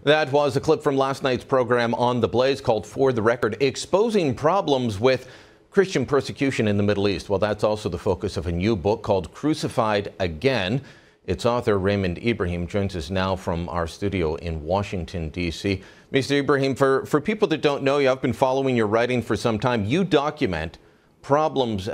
That was a clip from last night's program On the Blaze called For the Record, exposing problems with Christian persecution in the Middle East. Well, that's also the focus of a new book called Crucified Again. Its author, Raymond Ibrahim, joins us now from our studio in Washington, D.C. Mr. Ibrahim, for people that don't know you, I've been following your writing for some time. You document problems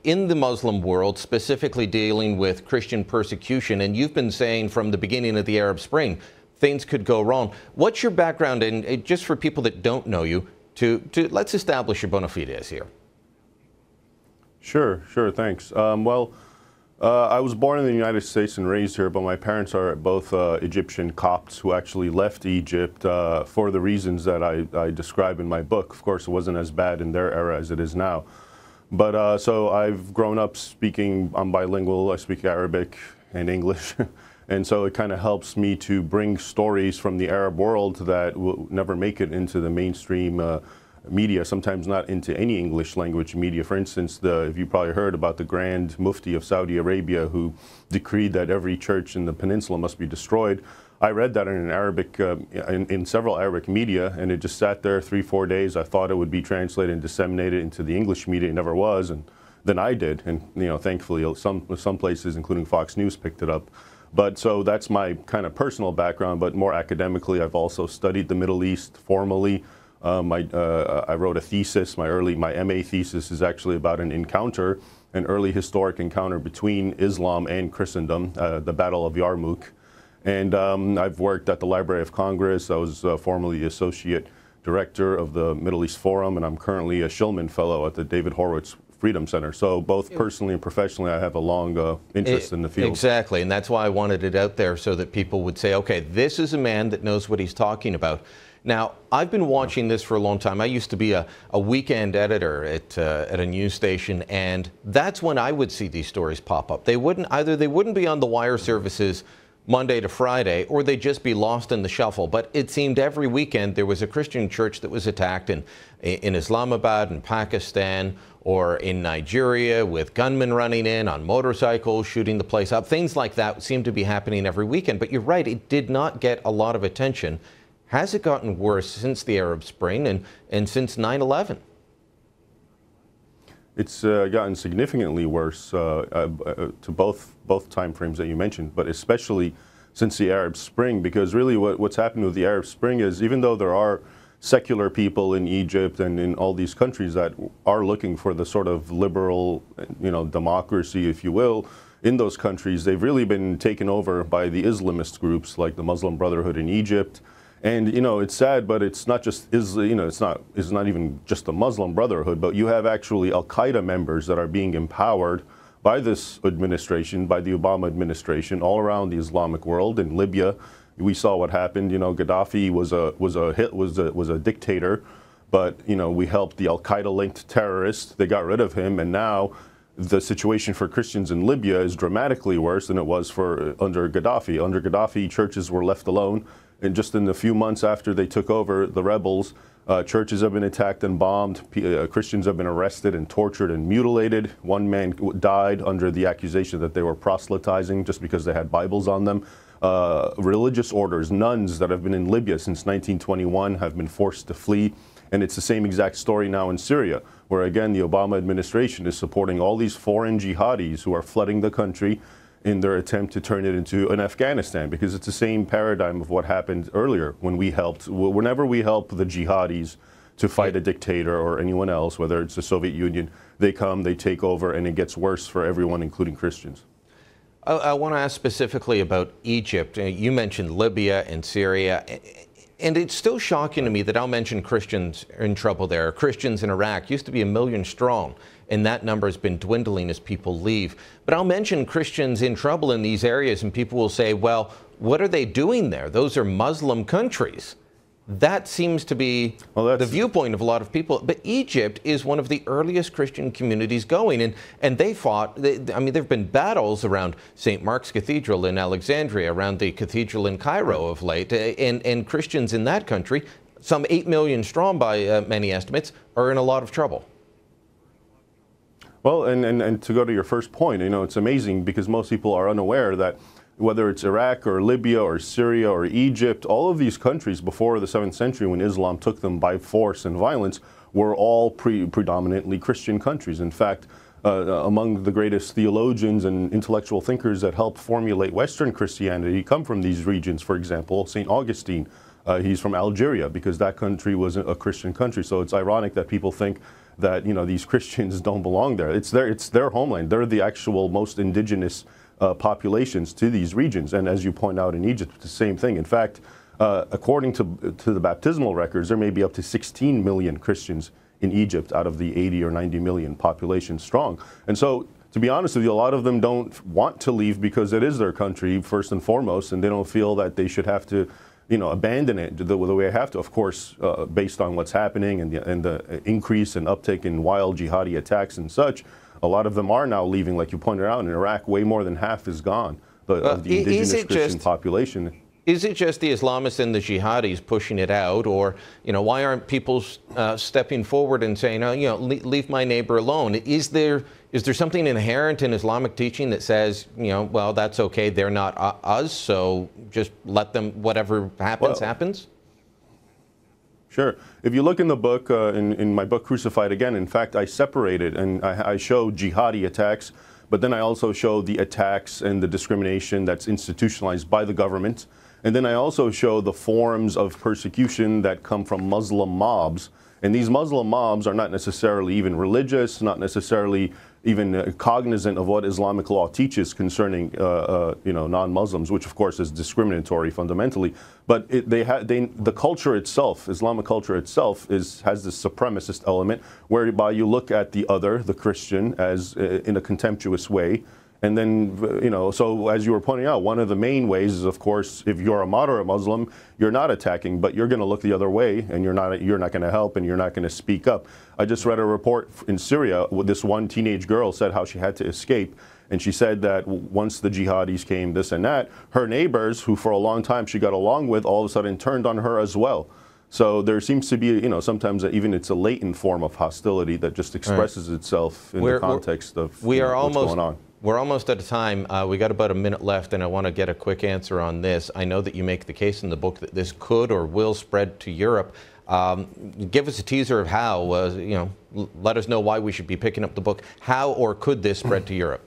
in the Muslim world, specifically dealing with Christian persecution, and you've been saying from the beginning of the Arab Spring, things could go wrong. What's your background, and just for people that don't know you, to let's establish your bona fides here. Sure, thanks. I was born in the United States and raised here, but my parents are both Egyptian Copts who actually left Egypt for the reasons that I describe in my book. Of course, it wasn't as bad in their era as it is now. But so I've grown up speaking, I'm bilingual, I speak Arabic and English. And so it kind of helps me to bring stories from the Arab world that will never make it into the mainstream media, sometimes not into any English language media. For instance, if you probably heard about the Grand Mufti of Saudi Arabia who decreed that every church in the peninsula must be destroyed. I read that in an Arabic, in several Arabic media, and it just sat there 3-4 days. I thought it would be translated and disseminated into the English media. It never was, and then I did. And thankfully, some places, including Fox News, picked it up. But so that's my kind of personal background, but more academically, I've also studied the Middle East formally. I wrote a thesis. My MA thesis is actually about an early historic encounter between Islam and Christendom, the Battle of Yarmouk. And I've worked at the Library of Congress. I was formerly the associate director of the Middle East Forum, and I'm currently a Shillman Fellow at the David Horowitz Freedom Center. So both personally and professionally, I have a long interest in the field. Exactly, and that's why I wanted it out there so that people would say, okay, this is a man that knows what he's talking about. Now, I've been watching this for a long time. I used to be a weekend editor at a news station, and that's when I would see these stories pop up. They wouldn't be on the wire services Monday to Friday, or they'd just be lost in the shuffle. But it seemed every weekend there was a Christian church that was attacked in Islamabad, in Pakistan, or in Nigeria, with gunmen running in on motorcycles, shooting the place up. Things like that seemed to be happening every weekend. But you're right, it did not get a lot of attention. Has it gotten worse since the Arab Spring and since 9/11? It's gotten significantly worse to both time frames that you mentioned, but especially since the Arab Spring, because really what's happened with the Arab Spring is, even though there are secular people in Egypt and in all these countries that are looking for the sort of liberal, democracy, if you will, in those countries, they've really been taken over by the Islamist groups like the Muslim Brotherhood in Egypt. And it's sad, but it's not just it's not even just the Muslim Brotherhood, but you have actually Al-Qaeda members that are being empowered by this administration, by the Obama administration, all around the Islamic world. In Libya, we saw what happened. Gaddafi was a dictator, but we helped the Al-Qaeda-linked terrorists. They got rid of him, and now the situation for Christians in Libya is dramatically worse than it was under Gaddafi. Under Gaddafi, churches were left alone. And just in the few months after they took over, the rebels, churches have been attacked and bombed. Christians have been arrested and tortured and mutilated. One man died under the accusation that they were proselytizing just because they had Bibles on them. Religious orders, nuns that have been in Libya since 1921 have been forced to flee. And it's the same exact story now in Syria, where again the Obama administration is supporting all these foreign jihadis who are flooding the country in their attempt to turn it into an Afghanistan, because it's the same paradigm of what happened earlier whenever we help the jihadis to fight a dictator or anyone else, whether it's the Soviet Union, they come, they take over, and it gets worse for everyone, including Christians. I want to ask specifically about Egypt. You mentioned Libya and Syria, and it's still shocking to me that I'll mention Christians are in trouble there. Christians in Iraq used to be 1 million strong, and that number has been dwindling as people leave. But I'll mention Christians in trouble in these areas, and people will say, well, what are they doing there? Those are Muslim countries. That seems to be the viewpoint of a lot of people. But Egypt is one of the earliest Christian communities going, and they fought. I mean, there have been battles around St. Mark's Cathedral in Alexandria, around the cathedral in Cairo of late, and Christians in that country, some 8 million strong by many estimates, are in a lot of trouble. Well, and to go to your first point, it's amazing because most people are unaware that whether it's Iraq or Libya or Syria or Egypt, all of these countries before the 7th century, when Islam took them by force and violence, were all predominantly Christian countries. In fact, among the greatest theologians and intellectual thinkers that helped formulate Western Christianity come from these regions. For example, St. Augustine, he's from Algeria, because that country was a Christian country. So it's ironic that people think that, you know, these Christians don't belong there. It's their homeland. They're the actual most indigenous populations to these regions. And as you point out in Egypt, it's the same thing. In fact, according to the baptismal records, there may be up to 16 million Christians in Egypt out of the 80 or 90 million population strong. And so, to be honest with you, a lot of them don't want to leave because it is their country first and foremost, and they don't feel that they should have to, you know, abandon it the way I have to. Of course, based on what's happening and the increase and uptick in wild jihadi attacks and such, a lot of them are now leaving. Like you pointed out, in Iraq, way more than half is gone of the indigenous Christian population. Is it just the Islamists and the jihadis pushing it out, or, you know, why aren't people stepping forward and saying, oh, you know, leave my neighbor alone? Is there something inherent in Islamic teaching that says, you know, well, that's okay, they're not us, so just let them, whatever happens, happens? Sure. If you look in the book, in my book Crucified Again, in fact, I separated and I show jihadi attacks, but then I also show the attacks and the discrimination that's institutionalized by the government. And then I also show the forms of persecution that come from Muslim mobs. And these Muslim mobs are not necessarily even religious, not necessarily even cognizant of what Islamic law teaches concerning you know, non-Muslims, which of course is discriminatory fundamentally. But the culture itself, Islamic culture itself, has this supremacist element whereby you look at the other, the Christian, as in a contemptuous way. And then, you know, so as you were pointing out, one of the main ways is, of course, if you're a moderate Muslim, you're not attacking, but you're going to look the other way, and you're not going to help, and you're not going to speak up. I just read a report in Syria where this one teenage girl said how she had to escape, and she said that once the jihadis came, this and that, her neighbors, who for a long time she got along with, all of a sudden turned on her as well. So there seems to be, you know, sometimes even it's a latent form of hostility that just expresses itself in the context of what's going on. We're almost out of time. We got about a minute left, and I want to get a quick answer on this. I know that you make the case in the book that this could or will spread to Europe. Give us a teaser of how, you know, let us know why we should be picking up the book. How or could this spread to Europe?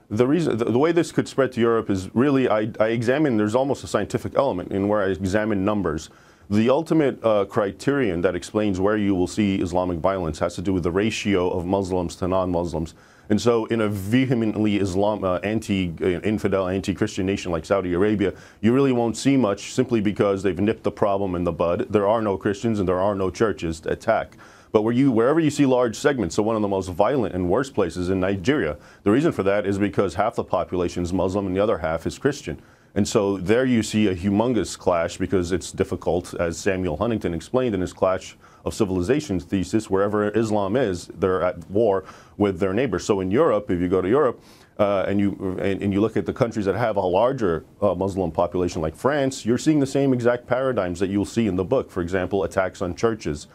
The way this could spread to Europe is really, I examine, there's almost a scientific element in where I examine numbers. The ultimate criterion that explains where you will see Islamic violence has to do with the ratio of Muslims to non-Muslims. And so in a vehemently infidel, anti-Christian nation like Saudi Arabia, you really won't see much simply because they've nipped the problem in the bud. There are no Christians and there are no churches to attack. But wherever you see large segments, so one of the most violent and worst places in Nigeria, the reason for that is because half the population is Muslim and the other half is Christian. And so there you see a humongous clash because it's difficult, as Samuel Huntington explained in his Clash of Civilizations thesis, wherever Islam is, they're at war with their neighbors. So in Europe, if you go to Europe and you look at the countries that have a larger Muslim population like France, you're seeing the same exact paradigms that you'll see in the book. For example, attacks on churches,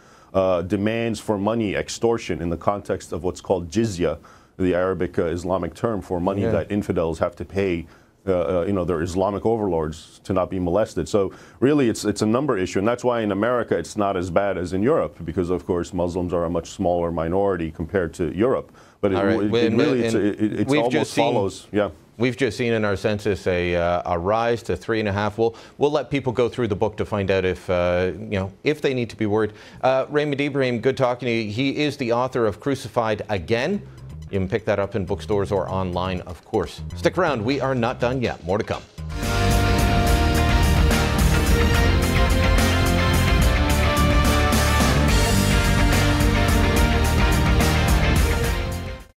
demands for money, extortion in the context of what's called jizya, the Arabic Islamic term for money that infidels have to pay you know, their Islamic overlords to not be molested. So really it's a number issue, and that's why in America it's not as bad as in Europe, because of course Muslims are a much smaller minority compared to Europe. But it almost follows, We've just seen in our census a rise to 3.5. We'll let people go through the book to find out if you know, if they need to be worried. Raymond Ibrahim, good talking to you. He is the author of Crucified Again. You can pick that up in bookstores or online, of course. Stick around. We are not done yet. More to come.